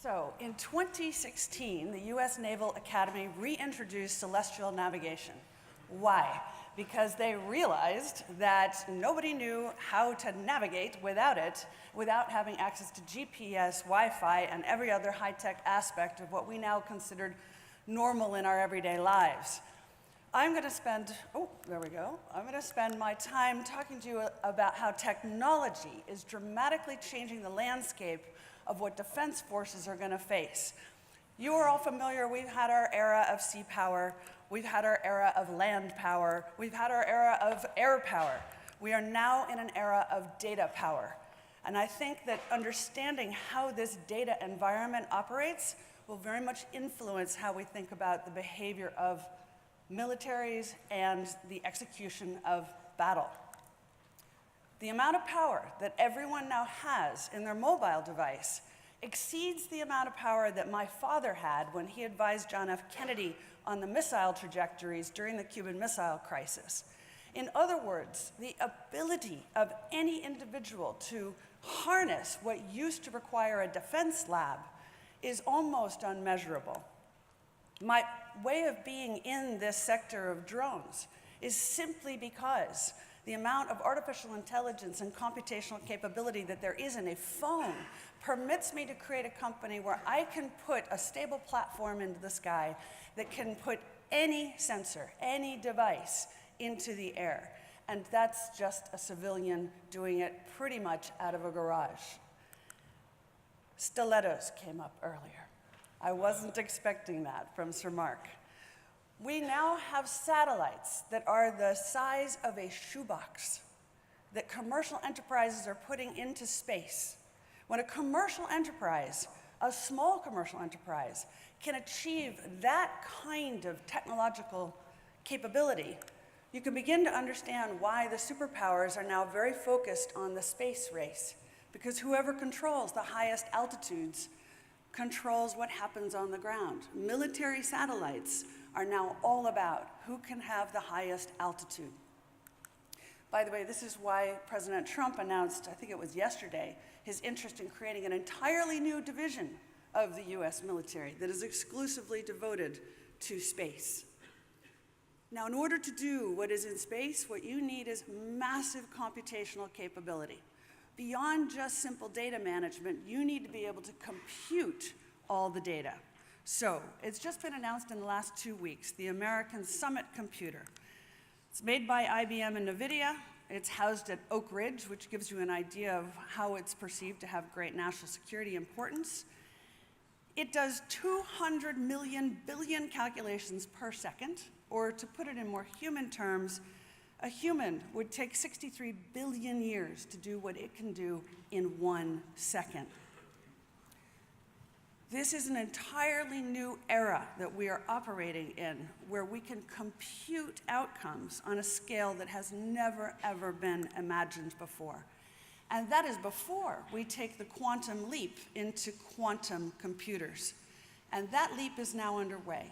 So, in 2016, the US Naval Academy reintroduced celestial navigation. Why? Because they realized that nobody knew how to navigate without it, without having access to GPS, Wi-Fi, and every other high-tech aspect of what we now consider normal in our everyday lives. I'm going to spend my time talking to you about how technology is dramatically changing the landscape of what defense forces are going to face. You are all familiar, we've had our era of sea power, we've had our era of land power, we've had our era of air power. We are now in an era of data power. And I think that understanding how this data environment operates will very much influence how we think about the behavior of militaries and the execution of battle. The amount of power that everyone now has in their mobile device exceeds the amount of power that my father had when he advised John F. Kennedy on the missile trajectories during the Cuban Missile Crisis. In other words, the ability of any individual to harness what used to require a defense lab is almost unmeasurable. My way of being in this sector of drones is simply because the amount of artificial intelligence and computational capability that there is in a phone permits me to create a company where I can put a stable platform into the sky that can put any sensor, any device into the air. And that's just a civilian doing it pretty much out of a garage. Stilettos came up earlier. I wasn't expecting that from Sir Mark. We now have satellites that are the size of a shoebox that commercial enterprises are putting into space. When a commercial enterprise, a small commercial enterprise, can achieve that kind of technological capability, you can begin to understand why the superpowers are now very focused on the space race, because whoever controls the highest altitudes controls what happens on the ground. Military satellites are now all about who can have the highest altitude. By the way, this is why President Trump announced, I think it was yesterday, his interest in creating an entirely new division of the US military that is exclusively devoted to space. Now, in order to do what is in space, what you need is massive computational capability. Beyond just simple data management, you need to be able to compute all the data. So, it's just been announced in the last 2 weeks, the American Summit Computer. It's made by IBM and NVIDIA. It's housed at Oak Ridge, which gives you an idea of how it's perceived to have great national security importance. It does 200 million billion calculations per second, or to put it in more human terms, a human would take 63 billion years to do what it can do in 1 second. This is an entirely new era that we are operating in, where we can compute outcomes on a scale that has never, ever been imagined before. And that is before we take the quantum leap into quantum computers. And that leap is now underway.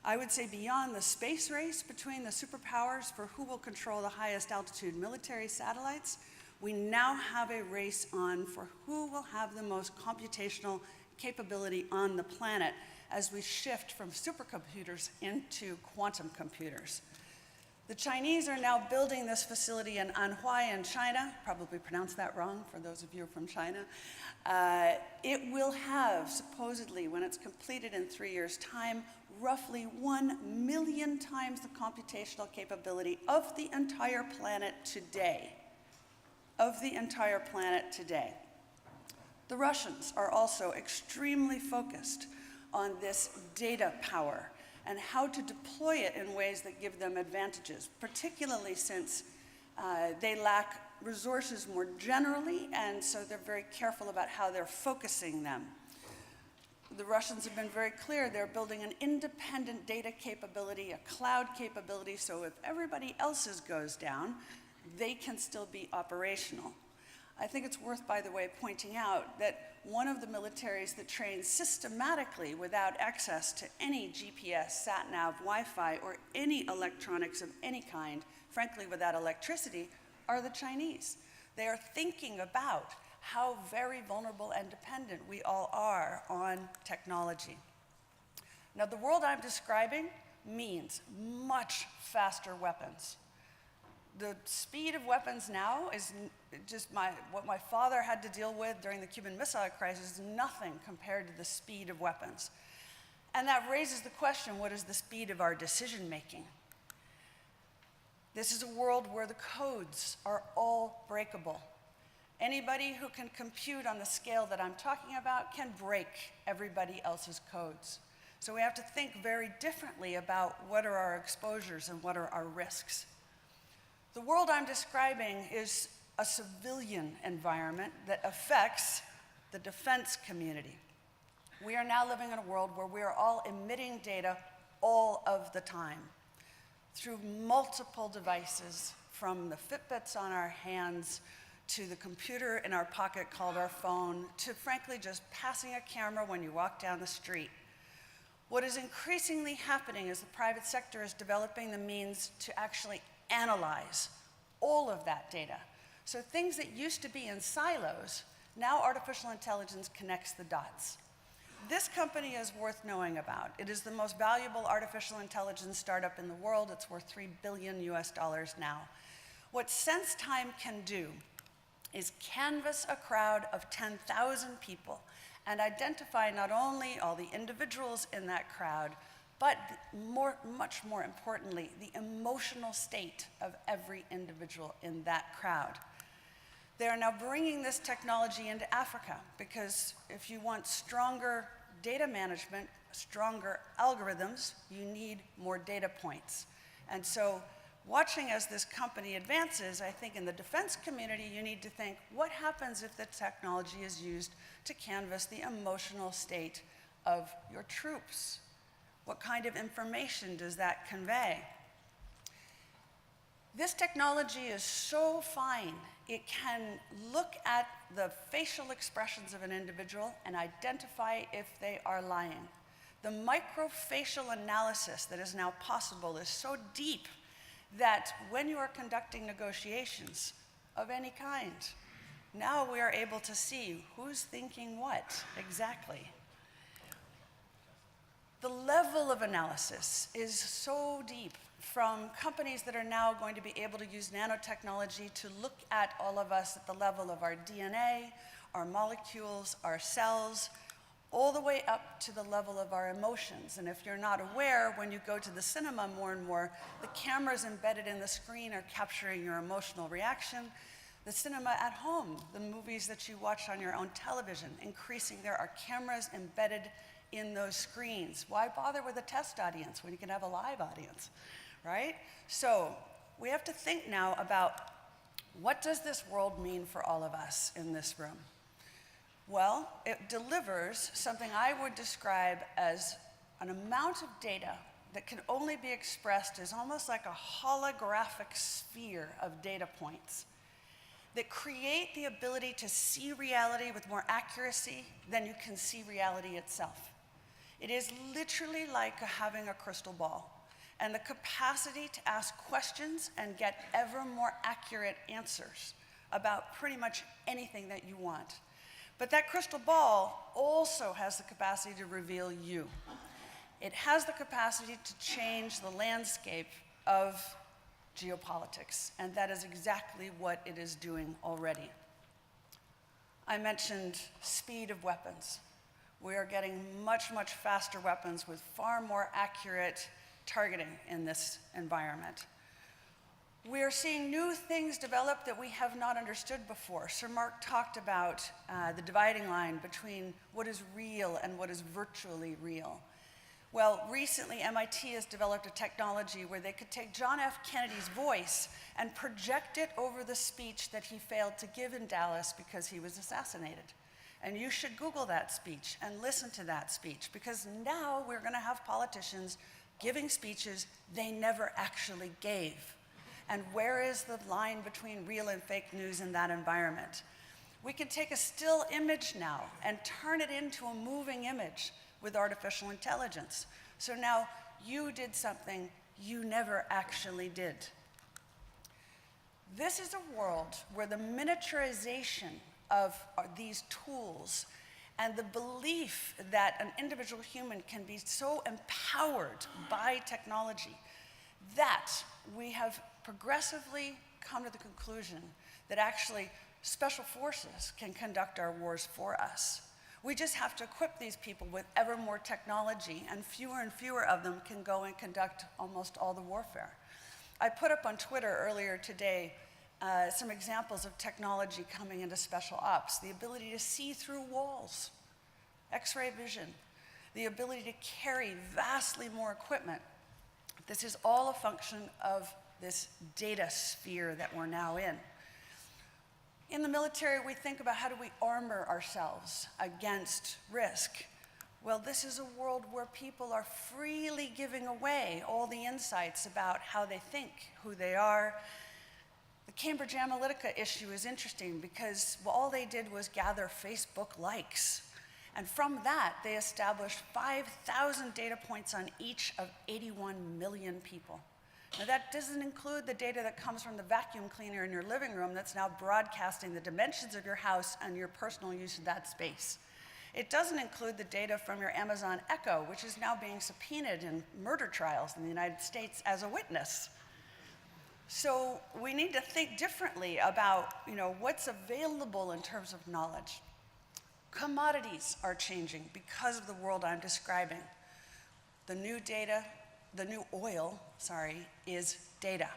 I would say beyond the space race between the superpowers for who will control the highest altitude military satellites, we now have a race on for who will have the most computational capability on the planet as we shift from supercomputers into quantum computers. The Chinese are now building this facility in Anhui in China, probably pronounced that wrong for those of you from China. It will have, supposedly, when it's completed in 3 years' time, roughly 1 million times the computational capability of the entire planet today. The Russians are also extremely focused on this data power and how to deploy it in ways that give them advantages, particularly since they lack resources more generally, and so they're very careful about how they're focusing them. The Russians have been very clear they're building an independent data capability, a cloud capability, so if everybody else's goes down, they can still be operational. I think it's worth, by the way, pointing out that one of the militaries that trains systematically without access to any GPS, sat-nav, Wi-Fi, or any electronics of any kind, frankly without electricity, are the Chinese. They are thinking about how very vulnerable and dependent we all are on technology. Now, the world I'm describing means much faster weapons. The speed of weapons now is just what my father had to deal with during the Cuban Missile Crisis is nothing compared to the speed of weapons. And that raises the question, what is the speed of our decision making? This is a world where the codes are all breakable. Anybody who can compute on the scale that I'm talking about can break everybody else's codes. So we have to think very differently about what are our exposures and what are our risks. The world I'm describing is a civilian environment that affects the defense community. We are now living in a world where we are all emitting data all of the time through multiple devices, from the Fitbits on our hands to the computer in our pocket called our phone, to frankly just passing a camera when you walk down the street. What is increasingly happening is the private sector is developing the means to actually analyze all of that data. So things that used to be in silos, now artificial intelligence connects the dots. This company is worth knowing about. It is the most valuable artificial intelligence startup in the world. It's worth $3 billion now. What SenseTime can do is canvass a crowd of 10,000 people and identify not only all the individuals in that crowd, but much more importantly, the emotional state of every individual in that crowd. They are now bringing this technology into Africa because if you want stronger data management, stronger algorithms, you need more data points. And so watching as this company advances, I think in the defense community, you need to think, what happens if the technology is used to canvass the emotional state of your troops? What kind of information does that convey? This technology is so fine, it can look at the facial expressions of an individual and identify if they are lying. The microfacial analysis that is now possible is so deep that when you are conducting negotiations of any kind, now we are able to see who's thinking what exactly. The level of analysis is so deep, from companies that are now going to be able to use nanotechnology to look at all of us at the level of our DNA, our molecules, our cells, all the way up to the level of our emotions. And if you're not aware, when you go to the cinema more and more, the cameras embedded in the screen are capturing your emotional reaction. The cinema at home, the movies that you watch on your own television, increasing, there are cameras embedded in those screens. Why bother with a test audience when you can have a live audience, right? So we have to think now about, what does this world mean for all of us in this room? Well, it delivers something I would describe as an amount of data that can only be expressed as almost like a holographic sphere of data points that create the ability to see reality with more accuracy than you can see reality itself. It is literally like having a crystal ball and the capacity to ask questions and get ever more accurate answers about pretty much anything that you want. But that crystal ball also has the capacity to reveal you. It has the capacity to change the landscape of geopolitics, and that is exactly what it is doing already. I mentioned speed of weapons. We are getting much, much faster weapons with far more accurate targeting in this environment. We are seeing new things develop that we have not understood before. Sir Mark talked about the dividing line between what is real and what is virtually real. Well, recently MIT has developed a technology where they could take John F. Kennedy's voice and project it over the speech that he failed to give in Dallas because he was assassinated. And you should Google that speech and listen to that speech, because now we're going to have politicians giving speeches they never actually gave. And where is the line between real and fake news in that environment? We can take a still image now and turn it into a moving image with artificial intelligence. So now you did something you never actually did. This is a world where the miniaturization of these tools and the belief that an individual human can be so empowered by technology that we have progressively come to the conclusion that actually special forces can conduct our wars for us. We just have to equip these people with ever more technology, and fewer of them can go and conduct almost all the warfare. I put up on Twitter earlier today some examples of technology coming into special ops: the ability to see through walls, X-ray vision, the ability to carry vastly more equipment. This is all a function of this data sphere that we're now in. In the military, we think about how do we armor ourselves against risk. Well, this is a world where people are freely giving away all the insights about how they think, who they are. The Cambridge Analytica issue is interesting because all they did was gather Facebook likes. And from that, they established 5,000 data points on each of 81 million people. Now, that doesn't include the data that comes from the vacuum cleaner in your living room that's now broadcasting the dimensions of your house and your personal use of that space. It doesn't include the data from your Amazon Echo, which is now being subpoenaed in murder trials in the United States as a witness. So we need to think differently about, what's available in terms of knowledge. Commodities are changing because of the world I'm describing. The new oil, is data.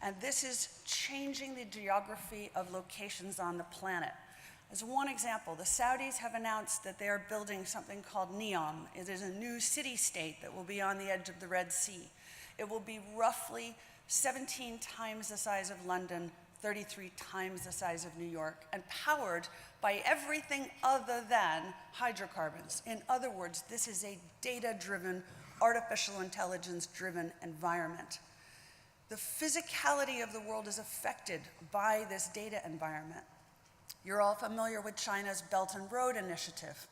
And this is changing the geography of locations on the planet. As one example, the Saudis have announced that they are building something called NEOM. It is a new city-state that will be on the edge of the Red Sea. It will be roughly 17 times the size of London, 33 times the size of New York, and powered by everything other than hydrocarbons. In other words, this is a data-driven, artificial intelligence-driven environment. The physicality of the world is affected by this data environment. You're all familiar with China's Belt and Road Initiative,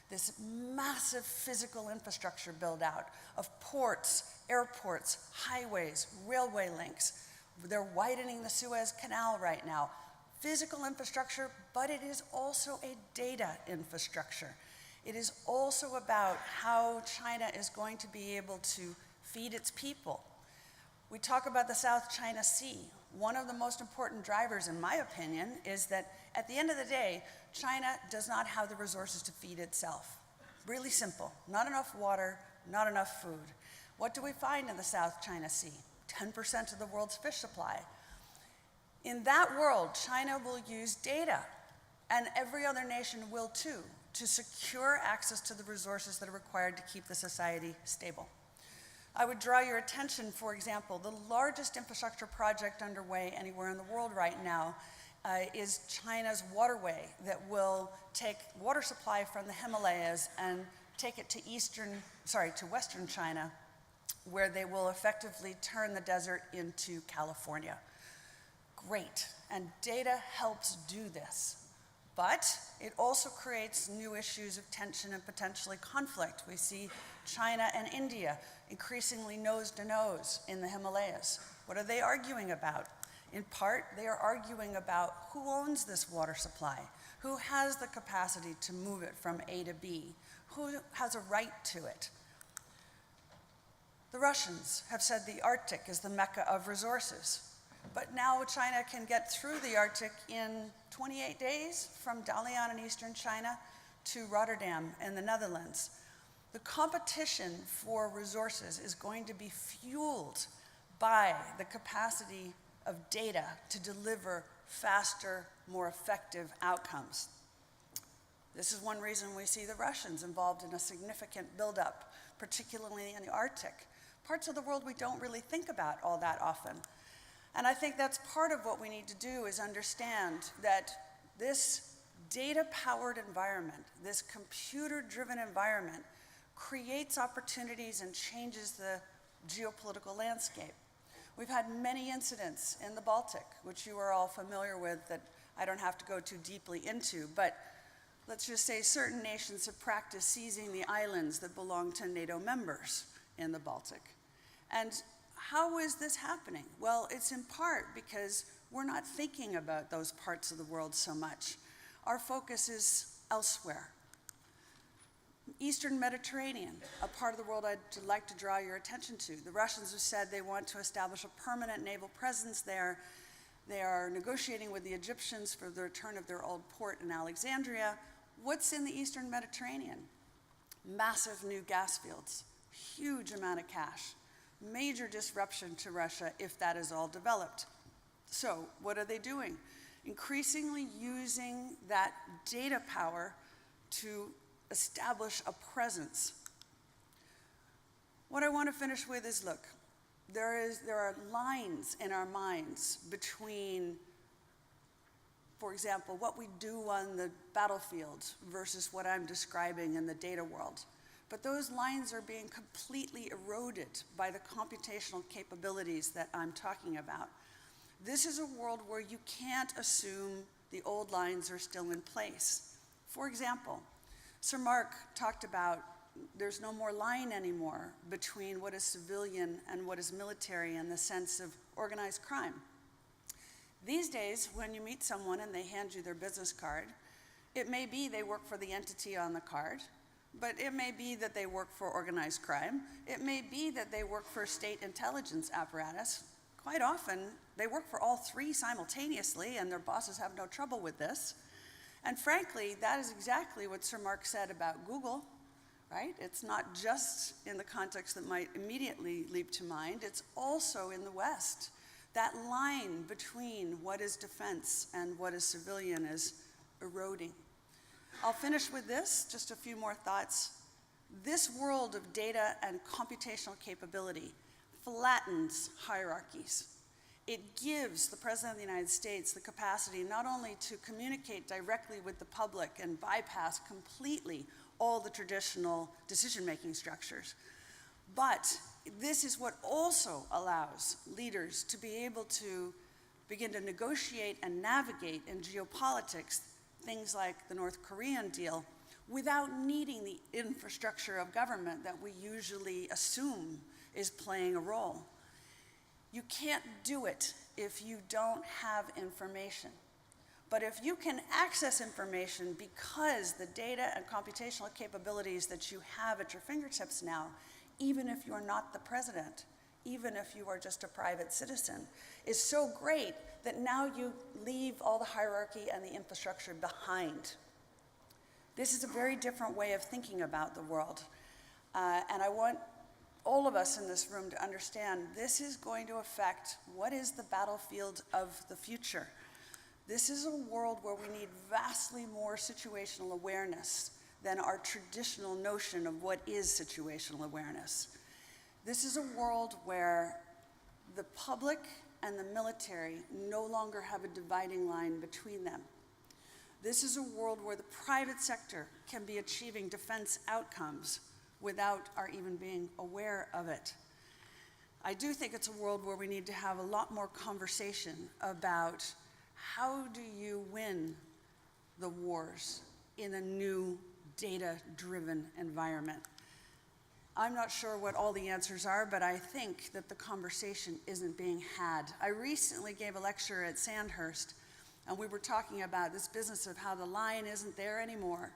this massive physical infrastructure build-out of ports, airports, highways, railway links. They're widening the Suez Canal right now. Physical infrastructure, but it is also a data infrastructure. It is also about how China is going to be able to feed its people. We talk about the South China Sea. One of the most important drivers, in my opinion, is that at the end of the day, China does not have the resources to feed itself. Really simple. Not enough water, not enough food. What do we find in the South China Sea? 10% of the world's fish supply. In that world, China will use data, and every other nation will too, to secure access to the resources that are required to keep the society stable. I would draw your attention, for example, the largest infrastructure project underway anywhere in the world right now is China's waterway that will take water supply from the Himalayas and take it to Western China, where they will effectively turn the desert into California. Great, and data helps do this. But it also creates new issues of tension and potentially conflict. We see China and India increasingly nose to nose in the Himalayas. What are they arguing about? In part, they are arguing about who owns this water supply, who has the capacity to move it from A to B, who has a right to it. The Russians have said the Arctic is the mecca of resources. But now China can get through the Arctic in 28 days from Dalian in eastern China to Rotterdam in the Netherlands. The competition for resources is going to be fueled by the capacity of data to deliver faster, more effective outcomes. This is one reason we see the Russians involved in a significant buildup, particularly in the Arctic. Parts of the world we don't really think about all that often. And I think that's part of what we need to do is understand that this data-powered environment, this computer-driven environment, creates opportunities and changes the geopolitical landscape. We've had many incidents in the Baltic, which you are all familiar with, that I don't have to go too deeply into, but let's just say certain nations have practiced seizing the islands that belong to NATO members in the Baltic. And how is this happening? Well, it's in part because we're not thinking about those parts of the world so much. our focus is elsewhere. Eastern Mediterranean, a part of the world I'd like to draw your attention to. The Russians have said they want to establish a permanent naval presence there. They are negotiating with the Egyptians for the return of their old port in Alexandria. What's in the Eastern Mediterranean? Massive new gas fields, huge amount of cash, major disruption to Russia if that is all developed. So what are they doing? Increasingly using that data power to establish a presence. What I want to finish with is, look, there are lines in our minds between, for example, what we do on the battlefield versus what I'm describing in the data world. But those lines are being completely eroded by the computational capabilities that I'm talking about. This is a world where you can't assume the old lines are still in place. For example, Sir Mark talked about there's no more line anymore between what is civilian and what is military in the sense of organized crime. These days, when you meet someone and they hand you their business card, it may be they work for the entity on the card, but it may be that they work for organized crime. It may be that they work for state intelligence apparatus. Quite often, they work for all three simultaneously, and their bosses have no trouble with this. And frankly, that is exactly what Sir Mark said about Google, right? It's not just in the context that might immediately leap to mind, it's also in the West. That line between what is defense and what is civilian is eroding. I'll finish with this, just a few more thoughts. This world of data and computational capability flattens hierarchies. It gives the President of the United States the capacity not only to communicate directly with the public and bypass completely all the traditional decision-making structures, but this is what also allows leaders to be able to begin to negotiate and navigate in geopolitics things like the North Korean deal without needing the infrastructure of government that we usually assume is playing a role. You can't do it if you don't have information. But if you can access information because the data and computational capabilities that you have at your fingertips now, even if you're not the president, even if you are just a private citizen, is so great that now you leave all the hierarchy and the infrastructure behind. This is a very different way of thinking about the world. And I want all of us in this room to understand this is going to affect what is the battlefield of the future. This is a world where we need vastly more situational awareness than our traditional notion of what is situational awareness. This is a world where the public and the military no longer have a dividing line between them. This is a world where the private sector can be achieving defense outcomes without our even being aware of it. I do think it's a world where we need to have a lot more conversation about how do you win the wars in a new data-driven environment. I'm not sure what all the answers are, but I think that the conversation isn't being had. I recently gave a lecture at Sandhurst, and we were talking about this business of how the line isn't there anymore.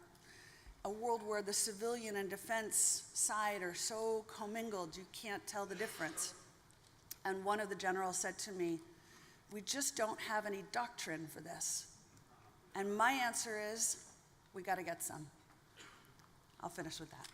A world where the civilian and defense side are so commingled you can't tell the difference. And one of the generals said to me, we just don't have any doctrine for this. And my answer is, we gotta get some. I'll finish with that.